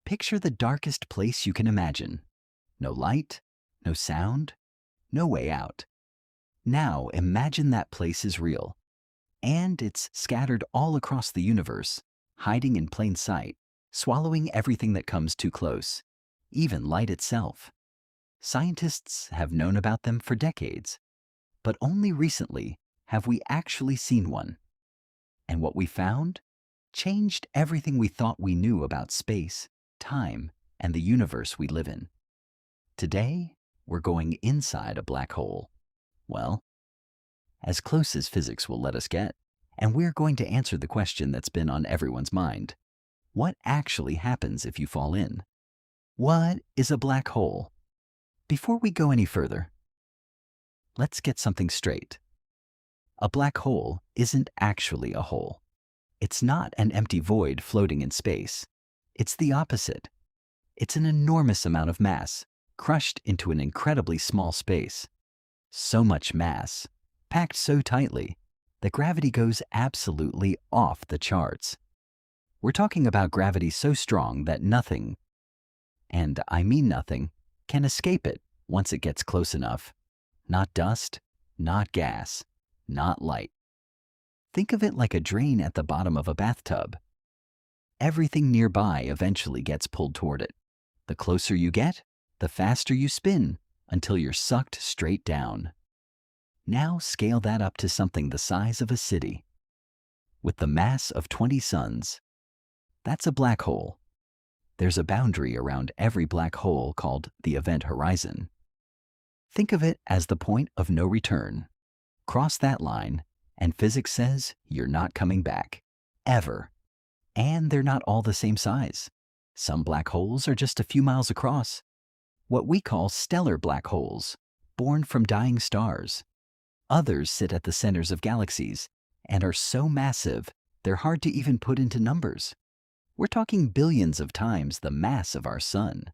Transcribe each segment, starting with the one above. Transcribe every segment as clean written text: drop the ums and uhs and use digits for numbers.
Picture the darkest place you can imagine. No light, no sound, no way out. Now imagine that place is real, and it's scattered all across the universe, hiding in plain sight, swallowing everything that comes too close, even light itself. Scientists have known about them for decades, but only recently have we actually seen one. And what we found changed everything we thought we knew about space, time, and the universe we live in. Today, we're going inside a black hole. Well, as close as physics will let us get, and we're going to answer the question that's been on everyone's mind. What actually happens if you fall in? What is a black hole? Before we go any further, let's get something straight. A black hole isn't actually a hole. It's not an empty void floating in space. It's the opposite. It's an enormous amount of mass, crushed into an incredibly small space. So much mass, packed so tightly, that gravity goes absolutely off the charts. We're talking about gravity so strong that nothing, and I mean nothing, can escape it once it gets close enough. Not dust, not gas, not light. Think of it like a drain at the bottom of a bathtub. Everything nearby eventually gets pulled toward it. The closer you get, the faster you spin until you're sucked straight down. Now scale that up to something the size of a city. With the mass of 20 suns, that's a black hole. There's a boundary around every black hole called the event horizon. Think of it as the point of no return. Cross that line, and physics says you're not coming back. Ever. And they're not all the same size. Some black holes are just a few miles across. What we call stellar black holes, born from dying stars. Others sit at the centers of galaxies and are so massive they're hard to even put into numbers. We're talking billions of times the mass of our sun.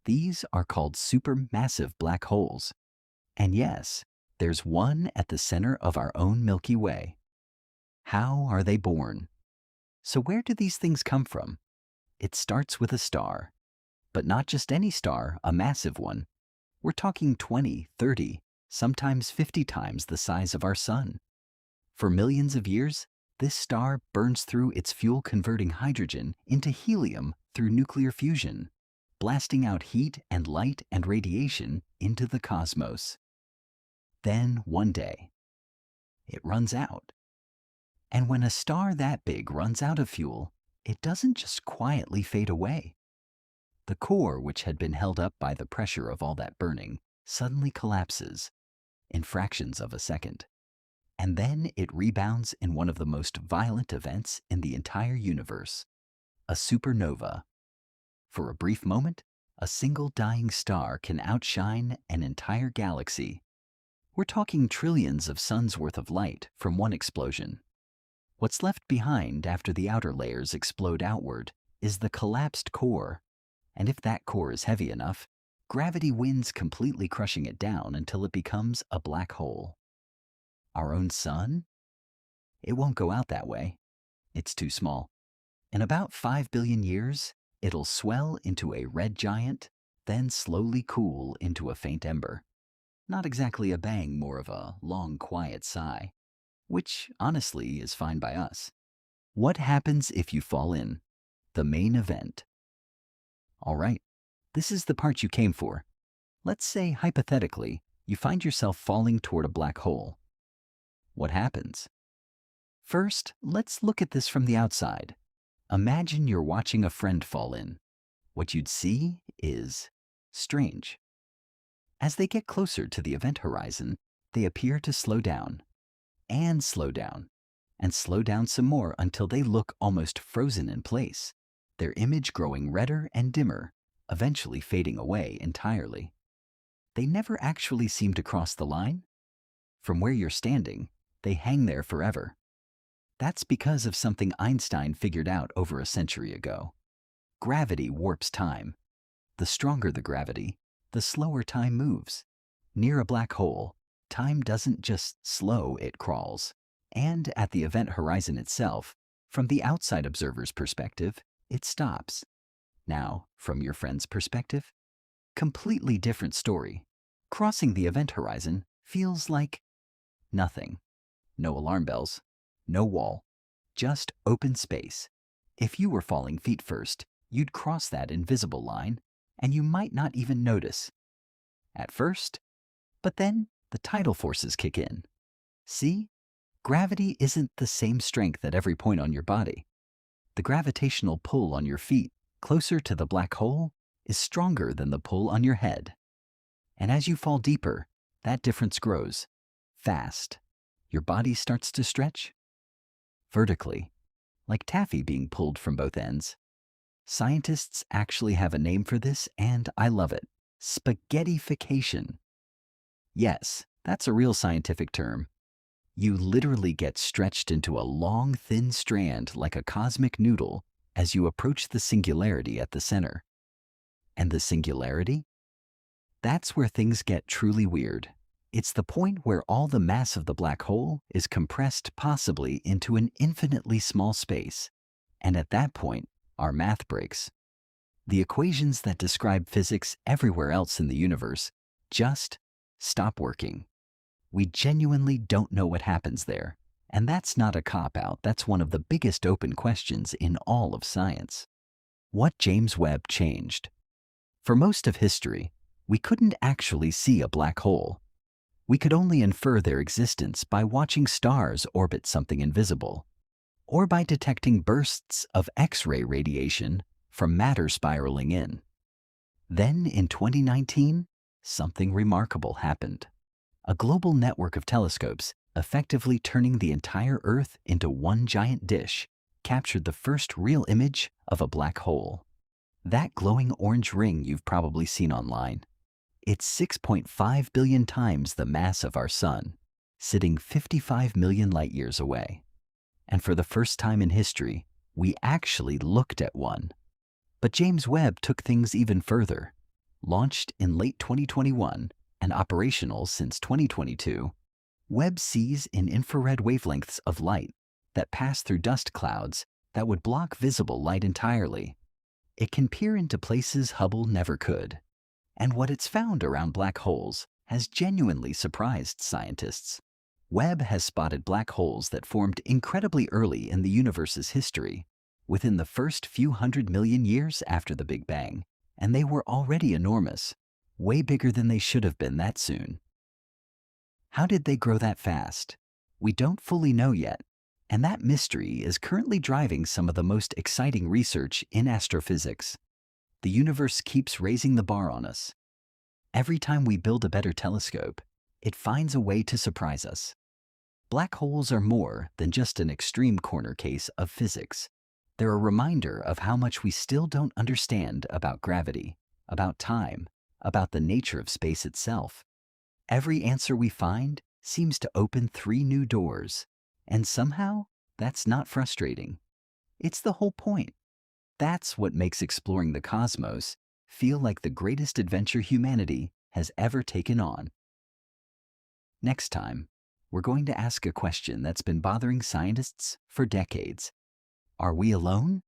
These are called supermassive black holes. And yes, there's one at the center of our own Milky Way. How are they born? So where do these things come from? It starts with a star. But not just any star, a massive one. We're talking 20, 30, sometimes 50 times the size of our sun. For millions of years, this star burns through its fuel-converting hydrogen into helium through nuclear fusion, blasting out heat and light and radiation into the cosmos. Then, one day, it runs out. And when a star that big runs out of fuel, it doesn't just quietly fade away. The core, which had been held up by the pressure of all that burning, suddenly collapses in fractions of a second. And then it rebounds in one of the most violent events in the entire universe, a supernova. For a brief moment, a single dying star can outshine an entire galaxy. We're talking trillions of suns worth of light from one explosion. What's left behind after the outer layers explode outward is the collapsed core. And if that core is heavy enough, gravity wins, completely crushing it down until it becomes a black hole. Our own sun? It won't go out that way. It's too small. In about 5 billion years, it'll swell into a red giant, then slowly cool into a faint ember. Not exactly a bang, more of a long, quiet sigh, which honestly is fine by us. What happens if you fall in? The main event. All right, this is the part you came for. Let's say, hypothetically, you find yourself falling toward a black hole. What happens? First, let's look at this from the outside. Imagine you're watching a friend fall in. What you'd see is strange. As they get closer to the event horizon, they appear to slow down, and slow down, and slow down some more until they look almost frozen in place, their image growing redder and dimmer, eventually fading away entirely. They never actually seem to cross the line. From where you're standing, they hang there forever. That's because of something Einstein figured out over a century ago. Gravity warps time. The stronger the gravity, the slower time moves. Near a black hole, time doesn't just slow, it crawls. And at the event horizon itself, from the outside observer's perspective, it stops. Now, from your friend's perspective, completely different story. Crossing the event horizon feels like nothing. No alarm bells, no wall, just open space. If you were falling feet first, you'd cross that invisible line, and you might not even notice at first. But then the tidal forces kick in. See? Gravity isn't the same strength at every point on your body. The gravitational pull on your feet, closer to the black hole, is stronger than the pull on your head. And as you fall deeper, that difference grows fast. Your body starts to stretch vertically, like taffy being pulled from both ends. Scientists actually have a name for this, and I love it: spaghettification. Yes, that's a real scientific term. You literally get stretched into a long, thin strand like a cosmic noodle as you approach the singularity at the center. And the singularity? That's where things get truly weird. It's the point where all the mass of the black hole is compressed possibly into an infinitely small space. And at that point, our math breaks. The equations that describe physics everywhere else in the universe just stop working. We genuinely don't know what happens there. And that's not a cop-out, that's one of the biggest open questions in all of science. What James Webb changed? For most of history, we couldn't actually see a black hole. We could only infer their existence by watching stars orbit something invisible, or by detecting bursts of X-ray radiation from matter spiraling in. Then in 2019, something remarkable happened. A global network of telescopes, effectively turning the entire Earth into one giant dish, captured the first real image of a black hole. That glowing orange ring you've probably seen online. It's 6.5 billion times the mass of our Sun, sitting 55 million light years away. And for the first time in history, we actually looked at one. But James Webb took things even further. Launched in late 2021, and operational since 2022, Webb sees in infrared wavelengths of light that pass through dust clouds that would block visible light entirely. It can peer into places Hubble never could. And what it's found around black holes has genuinely surprised scientists. Webb has spotted black holes that formed incredibly early in the universe's history, within the first few 100 million years after the Big Bang, and they were already enormous. Way bigger than they should have been that soon. How did they grow that fast? We don't fully know yet, and that mystery is currently driving some of the most exciting research in astrophysics. The universe keeps raising the bar on us. Every time we build a better telescope, it finds a way to surprise us. Black holes are more than just an extreme corner case of physics. They're a reminder of how much we still don't understand about gravity, about time, about the nature of space itself. Every answer we find seems to open 3 new doors, and somehow that's not frustrating. It's the whole point. That's what makes exploring the cosmos feel like the greatest adventure humanity has ever taken on. Next time, we're going to ask a question that's been bothering scientists for decades. Are we alone?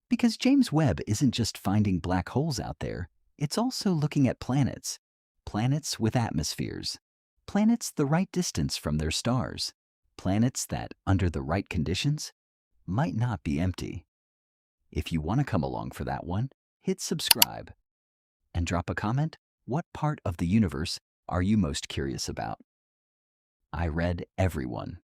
Because James Webb isn't just finding black holes out there. It's also looking at planets, planets with atmospheres, planets the right distance from their stars, planets that, under the right conditions, might not be empty. If you want to come along for that one, hit subscribe and drop a comment. What part of the universe are you most curious about? I read everyone.